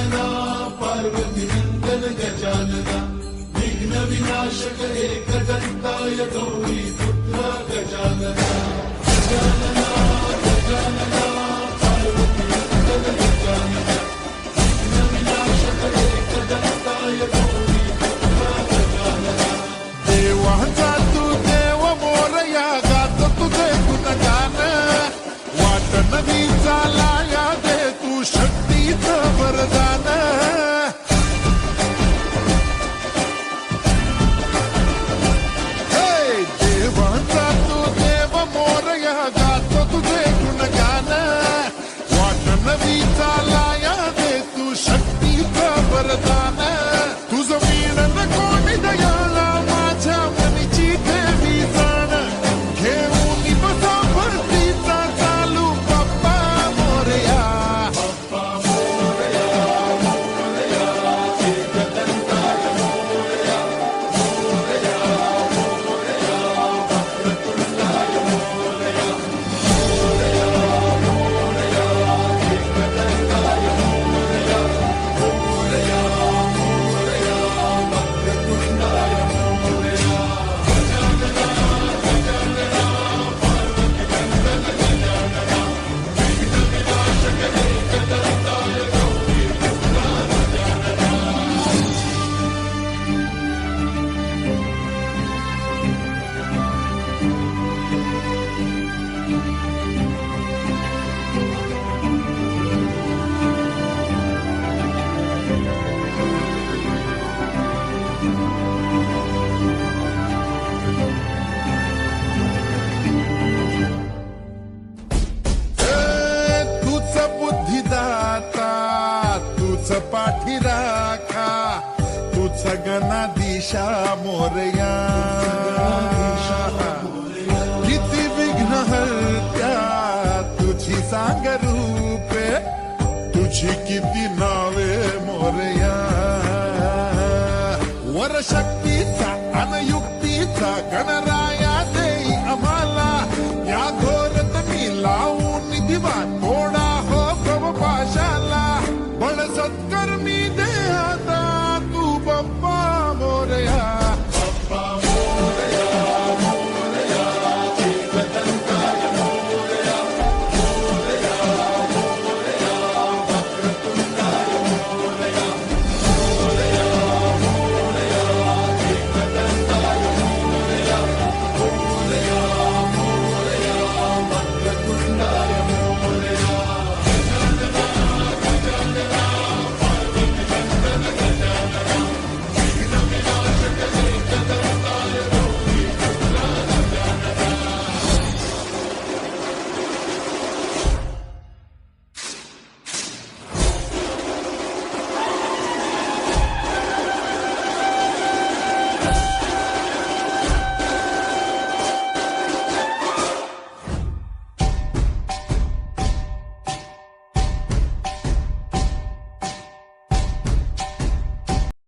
गजानना पार्वती नंदन गजानना विघ्न विनाशक एकदंताय गौरी पुत्र गजानना गजानना गजानना पार्वती नंदन गजानना विघ्न विनाशक एकदंताय गौरी पुत्र गजानना देवाचा तू देव मोरया गात तुझे गुणगान वाट नवी चालाया दे तू शक्तीचं वरदान देवाचा तू देव मोरया गात तुझे गुणगान वाट नवी चालाया दे तू शक्तीचं वरदान तुझं मीणन कोणी दयाला माझ्या मनीची देवी जाण घेऊन बसा भरतीचा चालू बाप्पा मोरया तूच बुद्धिदाता तूच पाठी राखा तूच गणाधीशा मोरया किती विघ्न हरत्या तुझी सांग रूपे तुझी किती नावे मोरया वर शक्तीचा अनयुक्तीचा गणरा